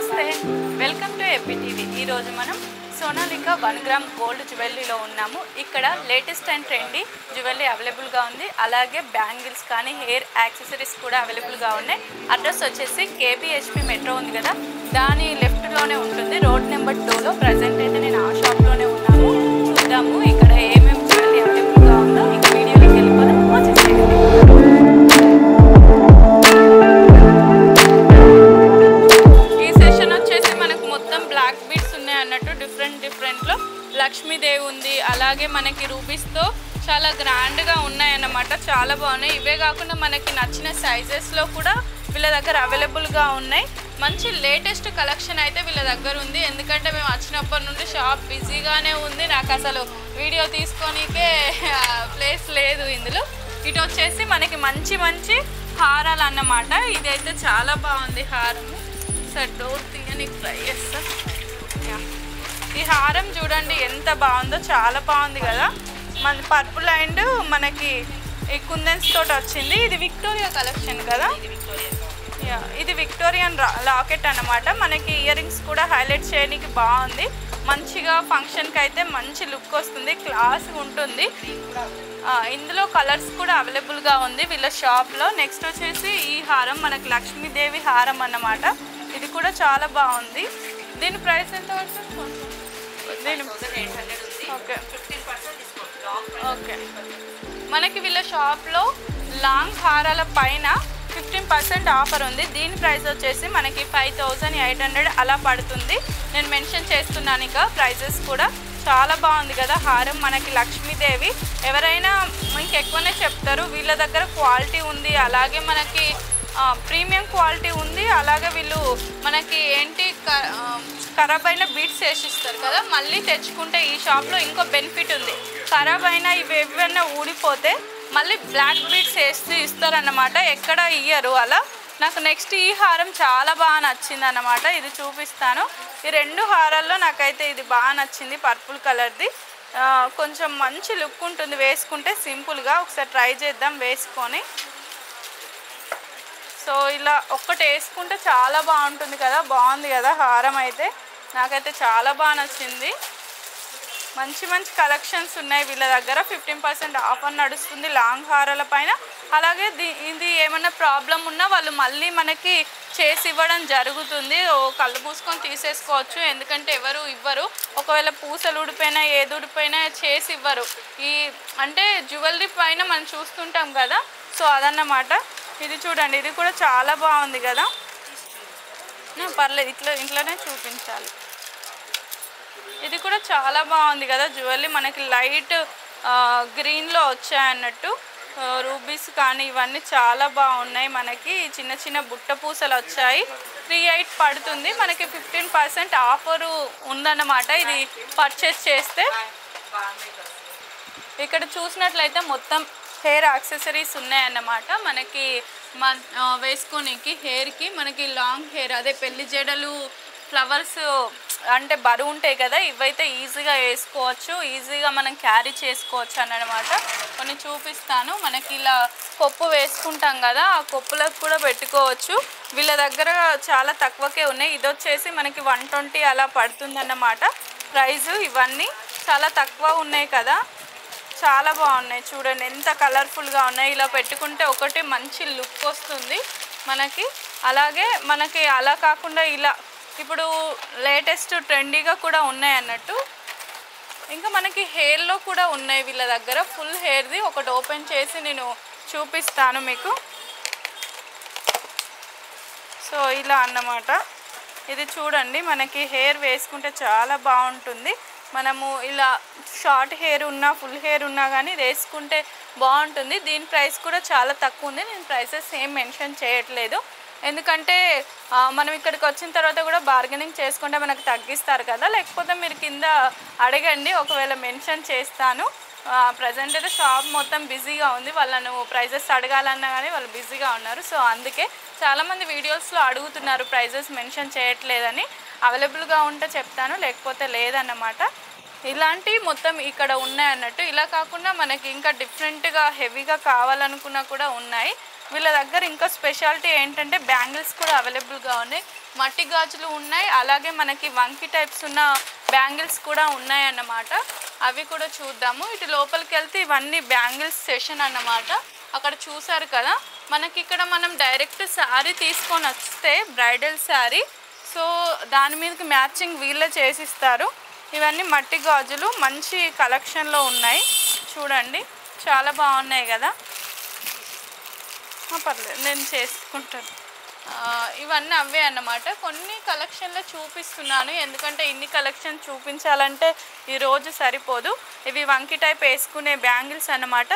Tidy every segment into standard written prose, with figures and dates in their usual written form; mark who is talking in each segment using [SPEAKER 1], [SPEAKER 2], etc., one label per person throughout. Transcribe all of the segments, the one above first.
[SPEAKER 1] నమస్తే welcome to AP TV ఈ రోజు మనం సోనాలికా 1 గ్రామ్ గోల్డ్ జ్యువెలరీలో ఉన్నాము ఇక్కడ latest and trendy jewellery available గా ఉంది అలాగే బ్యాంగిల్స్ కానీ హెయిర్ యాక్సెసరీస్ కూడా అవైలబుల్ గా ఉన్నాయి అడ్రస్ వచ్చేసి కేబీహెచ్పీ మెట్రో ఉంది కదా దాని లెఫ్ట్ లోనే ఉంటుంది రోడ్ నెంబర్ 2 లో ప్రెజెంట్ అయితే నేను ఆ షాప్ లోనే ఉన్నాను చూద్దాము ఇక్కడ ఏమేం జ్యువెలరీ అవైలబుల్ గా ఉందో ఈ వీడియోలోకి వెళ్ళిపోదాం వచ్చేసేయండి డిఫరెంట్లో లక్ష్మీదేవి ఉంది అలాగే మనకి రూబీస్తో చాలా గ్రాండ్గా ఉన్నాయన్నమాట చాలా బాగున్నాయి ఇవే కాకుండా మనకి నచ్చిన సైజెస్లో కూడా వీళ్ళ దగ్గర అవైలబుల్గా ఉన్నాయి మంచి లేటెస్ట్ కలెక్షన్ అయితే వీళ్ళ దగ్గర ఉంది ఎందుకంటే మేము వచ్చినప్పటి నుండి షాప్ బిజీగానే ఉంది నాకు అసలు వీడియో తీసుకోనికే ప్లేస్ లేదు ఇందులో ఇటు వచ్చేసి మనకి మంచి మంచి హారాలు అన్నమాట ఇదైతే చాలా బాగుంది హారము సార్ డోర్ తీయనికి ట్రై చేస్తా ఈ హారం చూడండి ఎంత బాగుందో చాలా బాగుంది కదా మన పర్పుల్ అండ్ మనకి ఈ కుందన్స్ తోటి వచ్చింది ఇది విక్టోరియా కలెక్షన్ కదా ఇది విక్టోరియన్ లాకెట్ అన్నమాట మనకి ఇయర్ రింగ్స్ కూడా హైలైట్ చేయడానికి బాగుంది మంచిగా ఫంక్షన్కి అయితే మంచి లుక్ వస్తుంది క్లాస్ ఉంటుంది ఇందులో కలర్స్ కూడా అవైలబుల్గా ఉంది వీళ్ళ షాప్లో నెక్స్ట్ వచ్చేసి ఈ హారం మనకి లక్ష్మీదేవి హారం అన్నమాట ఇది కూడా చాలా బాగుంది దీని ప్రైస్ ఎంత పడుతుంది ఓకే ఓకే మనకి వీళ్ళ షాప్లో లాంగ్ హారాల పైన 15% ఆఫర్ ఉంది దీని ప్రైస్ వచ్చేసి మనకి 5800 అలా పడుతుంది నేను మెన్షన్ చేస్తున్నాను ఇక ప్రైజెస్ కూడా చాలా బాగుంది కదా హారం మనకి లక్ష్మీదేవి ఎవరైనా ఇంకెక్కువనే చెప్తారు వీళ్ళ దగ్గర క్వాలిటీ ఉంది అలాగే మనకి ప్రీమియం క్వాలిటీ ఉంది అలాగే వీళ్ళు మనకి ఏంటి ఖరాబ్ అయిన బీట్స్ వేసిస్తారు కదా మళ్ళీ తెచ్చుకుంటే ఈ షాప్లో ఇంకో బెనిఫిట్ ఉంది ఖరాబ్ అయినా ఇవి ఏవైనా ఊడిపోతే మళ్ళీ బ్లాక్ బీట్స్ వేసి ఇస్తారన్నమాట ఎక్కడ ఇయ్యరు అలా నాకు నెక్స్ట్ ఈ హారం చాలా బాగా నచ్చింది అన్నమాట ఇది చూపిస్తాను ఈ రెండు హారాల్లో నాకైతే ఇది బాగా నచ్చింది పర్పుల్ కలర్ది కొంచెం మంచి లుక్ ఉంటుంది వేసుకుంటే సింపుల్గా ఒకసారి ట్రై చేద్దాం వేసుకొని సో ఇలా ఒక్కటి వేసుకుంటే చాలా బాగుంటుంది కదా బాగుంది కదా హారం అయితే నాకైతే చాలా బాగా నచ్చింది మంచి మంచి కలెక్షన్స్ ఉన్నాయి వీళ్ళ దగ్గర 15% ఆఫర్ నడుస్తుంది లాంగ్ హారాల పైన అలాగే ఇది ఏమన్నా ప్రాబ్లం ఉన్నా వాళ్ళు మళ్ళీ మనకి చేసి ఇవ్వడం జరుగుతుంది కళ్ళు మూసుకొని తీసేసుకోవచ్చు ఎందుకంటే ఎవరు ఇవ్వరు ఒకవేళ పూసలు ఊడిపోయినా ఏది ఊడిపోయినా చేసి ఇవ్వరు ఈ అంటే జ్యువెలరీ పైన మనం చూస్తుంటాం కదా సో అదన్నమాట ఇది చూడండి ఇది కూడా చాలా బాగుంది కదా పర్లేదు ఇంట్లోనే చూపించాలి ఇది కూడా చాలా బాగుంది కదా జ్యువెలరీ మనకి లైట్ గ్రీన్లో వచ్చాయన్నట్టు రూబీస్ కానీ ఇవన్నీ చాలా బాగున్నాయి మనకి చిన్న చిన్న బుట్ట పూసలు వచ్చాయి 3800 పడుతుంది మనకి 15% ఆఫరు ఉందన్నమాట ఇది పర్చేస్ చేస్తే ఇక్కడ చూసినట్లయితే మొత్తం హెయిర్ యాక్సెసరీస్ ఉన్నాయన్నమాట మనకి వేసుకోనికి హెయిర్కి మనకి లాంగ్ హెయిర్ అదే పెళ్లి జడలు ఫ్లవర్స్ అంటే బరువు ఉంటాయి కదా ఇవైతే ఈజీగా వేసుకోవచ్చు ఈజీగా మనం క్యారీ చేసుకోవచ్చు అన్నమాట కొన్ని చూపిస్తాను మనకి ఇలా కొప్పు వేసుకుంటాం కదా ఆ కొప్పులకు కూడా పెట్టుకోవచ్చు వీళ్ళ దగ్గర చాలా తక్కువకే ఉన్నాయి ఇది వచ్చేసి మనకి 120 అలా పడుతుందన్నమాట ప్రైజు ఇవన్నీ చాలా తక్కువ ఉన్నాయి కదా చాలా బాగున్నాయి చూడండి ఎంత కలర్ఫుల్గా ఉన్నాయి ఇలా పెట్టుకుంటే ఒకటి మంచి లుక్ వస్తుంది మనకి అలాగే మనకి అలా కాకుండా ఇలా ఇప్పుడు లేటెస్ట్ ట్రెండీగా కూడా ఉన్నాయి అన్నట్టు ఇంకా మనకి హెయిర్లో కూడా ఉన్నాయి వీళ్ళ దగ్గర ఫుల్ హెయిర్ది ఒకటి ఓపెన్ చేసి నేను చూపిస్తాను మీకు సో ఇలా అన్నమాట ఇది చూడండి మనకి హెయిర్ వేసుకుంటే చాలా బాగుంటుంది మనము ఇలా షార్ట్ హెయిర్ ఉన్నా ఫుల్ హెయిర్ ఉన్నా కానీ వేసుకుంటే బాగుంటుంది దీని ప్రైస్ కూడా చాలా తక్కువ ఉంది నేను ప్రైసెస్ ఏం మెన్షన్ చేయట్లేదు ఎందుకంటే మనం ఇక్కడికి వచ్చిన తర్వాత కూడా బార్గెనింగ్ చేసుకుంటే మనకు తగ్గిస్తారు కదా లేకపోతే మీరు కింద అడగండి ఒకవేళ మెన్షన్ చేస్తాను ప్రజెంట్ అయితే షాప్ మొత్తం బిజీగా ఉంది వాళ్ళను ప్రైజెస్ అడగాలన్నా కానీ వాళ్ళు బిజీగా ఉన్నారు సో అందుకే చాలామంది వీడియోస్లో అడుగుతున్నారు ప్రైజెస్ మెన్షన్ చేయట్లేదని అవైలబుల్గా ఉంటే చెప్తాను లేకపోతే లేదన్నమాట ఇలాంటి మొత్తం ఇక్కడ ఉన్నాయి అన్నట్టు ఇలా కాకుండా మనకి ఇంకా డిఫరెంట్గా హెవీగా కావాలనుకున్నా కూడా ఉన్నాయి వీళ్ళ దగ్గర ఇంకా స్పెషాలిటీ ఏంటంటే బ్యాంగిల్స్ కూడా అవైలబుల్గా ఉన్నాయి. మట్టి గాజులు ఉన్నాయి, అలాగే మనకి వంకి టైప్స్ ఉన్న బ్యాంగిల్స్ కూడా ఉన్నాయి అన్నమాట. అవి కూడా చూద్దాము. ఇటు లోపలికి వెళ్తే ఇవన్నీ బ్యాంగిల్స్ సెషన్ అన్నమాట. అక్కడ చూసారు కదా, మనకి ఇక్కడ మనం డైరెక్ట్ శారీ తీసుకొని వస్తే బ్రైడల్ శారీ, సో దాని మీదకి మ్యాచింగ్ వీళ్ళే చేసిస్తారు. ఇవన్నీ మట్టి గాజులు మంచి కలెక్షన్లో ఉన్నాయి చూడండి, చాలా బాగున్నాయి కదా. పర్లేదు నేను చేసుకుంటాను. ఇవన్నీ అవే అన్నమాట. కొన్ని కలెక్షన్లో చూపిస్తున్నాను, ఎందుకంటే ఇన్ని కలెక్షన్ చూపించాలంటే ఈరోజు సరిపోదు. ఇవి వంకి టైప్ వేసుకునే బ్యాంగిల్స్ అన్నమాట.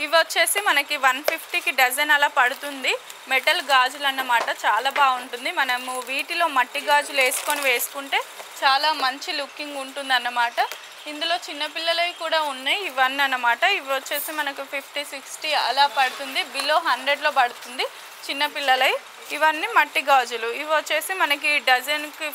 [SPEAKER 1] ఇవి వచ్చేసి మనకి 150కి డజన్ అలా పడుతుంది. మెటల్ గాజులు అన్నమాట, చాలా బాగుంటుంది. మనము వీటిలో మట్టి గాజులు వేసుకుంటే చాలా మంచి లుకింగ్ ఉంటుంది అన్నమాట. ఇందులో చిన్నపిల్లలవి కూడా ఉన్నాయి ఇవన్నీ అన్నమాట. ఇవి వచ్చేసి మనకు 50-60 అలా పడుతుంది, బిలో 100లో పడుతుంది చిన్నపిల్లలవి. ఇవన్నీ మట్టి గాజులు. ఇవి వచ్చేసి మనకి డజన్కి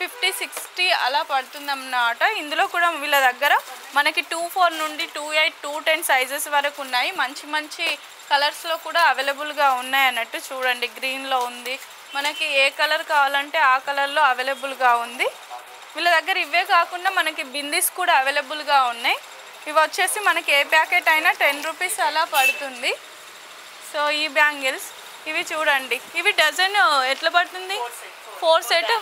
[SPEAKER 1] 50-60 అలా పడుతుంది అన్నమాట. ఇందులో కూడా వీళ్ళ దగ్గర మనకి 24 నుండి 28, 210 సైజెస్ వరకు ఉన్నాయి. మంచి మంచి కలర్స్లో కూడా అవైలబుల్గా ఉన్నాయి అన్నట్టు. చూడండి, గ్రీన్లో ఉంది, మనకి ఏ కలర్ కావాలంటే ఆ కలర్లో అవైలబుల్గా ఉంది. వీళ్ళ దగ్గర ఇవే కాకుండా మనకి బిందీస్ కూడా అవైలబుల్గా ఉన్నాయి. ఇవి వచ్చేసి మనకి ఏ ప్యాకెట్ అయినా 10 రూపీస్ అలా పడుతుంది. సో ఈ బ్యాంగిల్స్ ఇవి చూడండి, ఇవి డజన్ ఎట్లా పడుతుంది? 4 సెట్.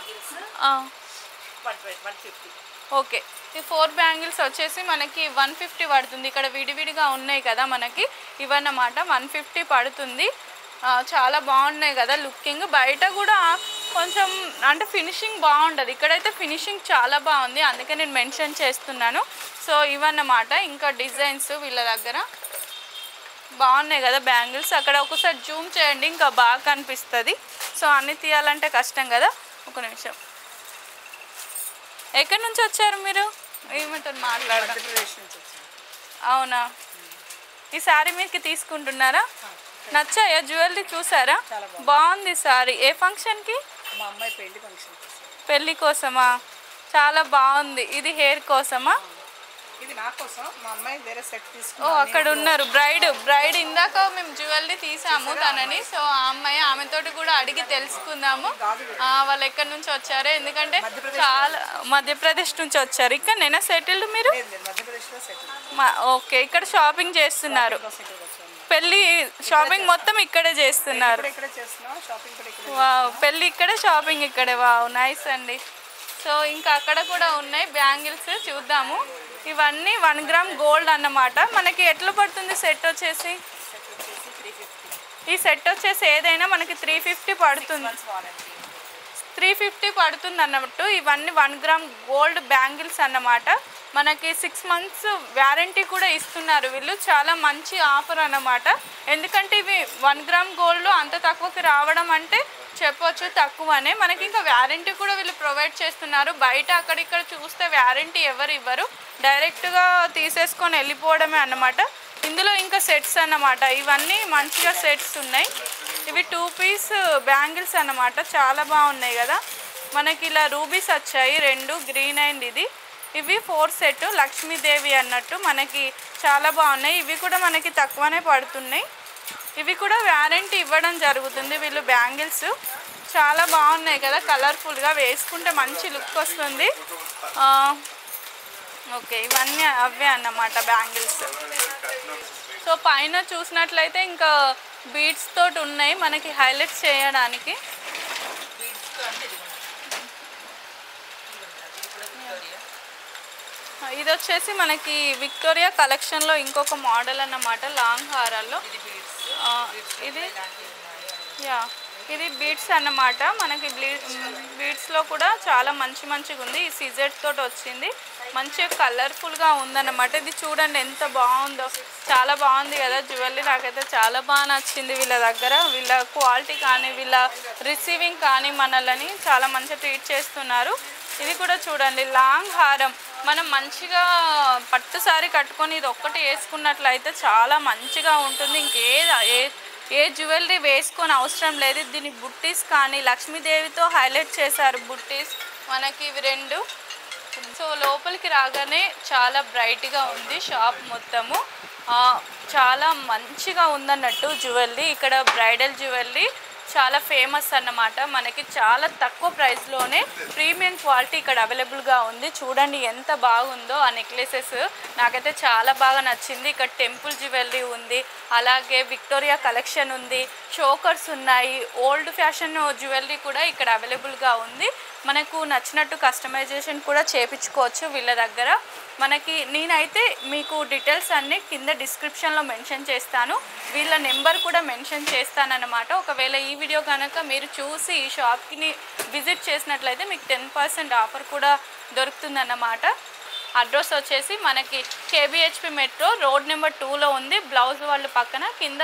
[SPEAKER 1] ఓకే, ఈ 4 బ్యాంగిల్స్ వచ్చేసి మనకి 150 పడుతుంది. ఇక్కడ విడివిడిగా ఉన్నాయి కదా మనకి, ఇవన్నమాట 150 పడుతుంది. చాలా బాగున్నాయి కదా లుకింగ్. బయట కూడా కొంచెం అంటే ఫినిషింగ్ బాగుంటుంది, ఇక్కడైతే ఫినిషింగ్ చాలా బాగుంది, అందుకే నేను మెన్షన్ చేస్తున్నాను. సో ఇవన్నమాట. ఇంకా డిజైన్స్ వీళ్ళ దగ్గర బాగున్నాయి కదా బ్యాంగిల్స్. అక్కడ ఒకసారి జూమ్ చేయండి, ఇంకా బాగా కనిపిస్తుంది. సో అన్ని తీయాలంటే కష్టం కదా. ఒక నిమిషం, ఎక్కడి నుంచి వచ్చారు మీరు? ఏమంటారు మాట్లాడారు? అవునా, ఈ శారీ మీకు తీసుకుంటున్నారా? నచ్చాయా? జ్యువెలరీ చూసారా? బాగుంది శారీ. ఏ ఫంక్షన్కి?
[SPEAKER 2] మా అమ్మాయి పెళ్లి ఫంక్షన్.
[SPEAKER 1] పెళ్లి కోసమా? చాలా బాగుంది. ఇది హెయిర్ కోసమా?
[SPEAKER 2] ఇది నా కోసం. మా అమ్మాయి వేరే సెట్ తీసుకుంది.
[SPEAKER 1] ఓ అక్కడ ఉన్నారు బ్రైడ్. ఇందాక మేము జ్యువెలరీ తీసాము తనని. సో ఆ అమ్మాయి, ఆమెతోటి కూడా అడిగి తెలుసుకుందాము వాళ్ళు ఎక్కడి నుంచి వచ్చారు. ఎందుకంటే చాలా మధ్యప్రదేశ్ నుంచి వచ్చారు. ఇక్కడ నేనా సెటిల్డ్ మీరు? ఓకే, ఇక్కడ షాపింగ్ చేస్తున్నారు. పెళ్ళి షాపింగ్ మొత్తం ఇక్కడే చేస్తున్నారు. పెళ్ళి ఇక్కడే, షాపింగ్ ఇక్కడే. వావ్, నైస్ అండి. సో ఇంకా అక్కడ కూడా ఉన్నాయి బ్యాంగిల్స్, చూద్దాము. ఇవన్నీ 1 గ్రామ్ గోల్డ్ అన్నమాట. మనకి ఎట్లా పడుతుంది సెట్ వచ్చేసి? ఈ సెట్ వచ్చేసి ఏదైనా మనకి 350 పడుతుంది. 350 పడుతుంది అన్నట్టు. ఇవన్నీ 1 గ్రామ్ గోల్డ్ బ్యాంగిల్స్ అన్నమాట. మనకి 6 months వ్యారంటీ కూడా ఇస్తున్నారు వీళ్ళు. చాలా మంచి ఆఫర్ అన్నమాట. ఎందుకంటే ఇవి 1 గ్రామ్ గోల్డ్ అంత తక్కువకి రావడం అంటే చెప్పొచ్చు తక్కువనే. మనకి ఇంకా వ్యారంటీ కూడా వీళ్ళు ప్రొవైడ్ చేస్తున్నారు. బయట అక్కడిక్కడ చూస్తే వ్యారంటీ ఎవరు ఇవ్వరు, డైరెక్ట్గా తీసేసుకొని వెళ్ళిపోవడమే అన్నమాట. ఇందులో ఇంకా సెట్స్ అన్నమాట. ఇవన్నీ మంచిగా సెట్స్ ఉన్నాయి. ఇవి 2 పీస్ బ్యాంగిల్స్ అన్నమాట. చాలా బాగున్నాయి కదా. మనకి ఇలా రూబీస్ వచ్చాయి 2, గ్రీన్ అండ్ ఇది. ఇవి 4 సెట్ లక్ష్మీదేవి అన్నట్టు. మనకి చాలా బాగున్నాయి. ఇవి కూడా మనకి తక్కువనే పడుతున్నాయి. ఇవి కూడా వ్యారంటీ ఇవ్వడం జరుగుతుంది వీళ్ళు. బ్యాంగిల్స్ చాలా బాగున్నాయి కదా, కలర్ఫుల్గా వేసుకుంటే మంచి లుక్ వస్తుంది. ఓకే, ఇవన్నీ అవే అన్నమాట బ్యాంగిల్స్. సో పైన చూసినట్లయితే ఇంకా బీడ్స్ తోటి ఉన్నాయి మనకి హైలైట్స్ చేయడానికి. ఇది వచ్చేసి మనకి విక్టోరియా కలెక్షన్లో ఇంకొక మోడల్ అన్నమాట, లాంగ్ హారాల్లో. ఇది ఇది బీడ్స్ అన్నమాట. మనకి బీడ్స్లో కూడా చాలా మంచిగా ఉంది. ఈ సిజెట్ తోటి వచ్చింది, మంచిగా కలర్ఫుల్గా ఉందన్నమాట. ఇది చూడండి ఎంత బాగుందో, చాలా బాగుంది కదా జ్యువెలరీ. నాకైతే చాలా బాగా నచ్చింది వీళ్ళ దగ్గర. వీళ్ళ క్వాలిటీ కానీ, వీళ్ళ రిసీవింగ్ కానీ మనల్ని చాలా మంచిగా ట్రీట్ చేస్తున్నారు. ఇది కూడా చూడండి లాంగ్ హారం. మనం మంచిగా పట్టు సారీ కట్టుకొని ఇది ఒక్కటి వేసుకున్నట్లయితే చాలా మంచిగా ఉంటుంది. ఏ జ్యువెలరీ వేసుకొని అవసరం లేదు. దీని బుట్టీస్ కానీ లక్ష్మీదేవితో హైలైట్ చేశారు బుట్టీస్ మనకి ఇవి 2. సో లోపలికి రాగానే చాలా బ్రైట్గా ఉంది షాప్ మొత్తము. చాలా మంచిగా ఉందన్నట్టు జ్యువెలరీ. ఇక్కడ బ్రైడల్ జ్యువెలరీ చాలా ఫేమస్ అన్నమాట. మనకి చాలా తక్కువ ప్రైస్లోనే ప్రీమియం క్వాలిటీ ఇక్కడ అవైలబుల్గా ఉంది. చూడండి ఎంత బాగుందో ఆ నెక్లెసెస్, నాకైతే చాలా బాగా నచ్చింది. ఇక్కడ టెంపుల్ జ్యువెలరీ ఉంది, అలాగే విక్టోరియా కలెక్షన్ ఉంది, చోకర్స్ ఉన్నాయి, ఓల్డ్ ఫ్యాషన్ జ్యువెలరీ కూడా ఇక్కడ అవైలబుల్గా ఉంది. మనకు నచ్చినట్టు కస్టమైజేషన్ కూడా చేయించుకోవచ్చు వీళ్ళ దగ్గర. నేనైతే మీకు డీటెయిల్స్ అన్నీ కింద డిస్క్రిప్షన్లో మెన్షన్ చేస్తాను, వీళ్ళ నెంబర్ కూడా మెన్షన్ చేస్తానన్నమాట. ఒకవేళ ఈ వీడియో కనుక మీరు చూసి ఈ షాప్కి విజిట్ చేసినట్లయితే మీకు 10% ఆఫర్ కూడా దొరుకుతుందన్నమాట. అడ్రస్ వచ్చేసి మనకి కేబిహెచ్పి మెట్రో రోడ్ నెంబర్ 2లో ఉంది. బ్లౌజ్ వాళ్ళు పక్కన కింద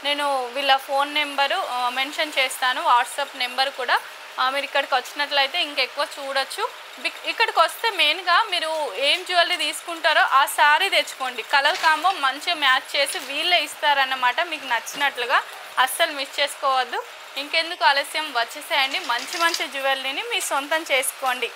[SPEAKER 1] నేను వీళ్ళ ఫోన్ నెంబరు మెన్షన్ చేస్తాను, వాట్సాప్ నెంబర్ కూడా. మీరు ఇక్కడికి వచ్చినట్లయితే ఇంకెక్కువ చూడొచ్చు. ఇక్కడికి వస్తే మెయిన్గా మీరు ఏం జ్యువెలరీ తీసుకుంటారో ఆ శారీ తెచ్చుకోండి. కలర్ కాంబో మంచిగా మ్యాచ్ చేసి వీళ్ళే ఇస్తారన్నమాట, మీకు నచ్చినట్లుగా. అస్సలు మిస్ చేసుకోవద్దు. ఇంకెందుకు ఆలస్యం, వచ్చేసేయండి. మంచి మంచి జ్యువెలరీని మీ సొంతం చేసుకోండి.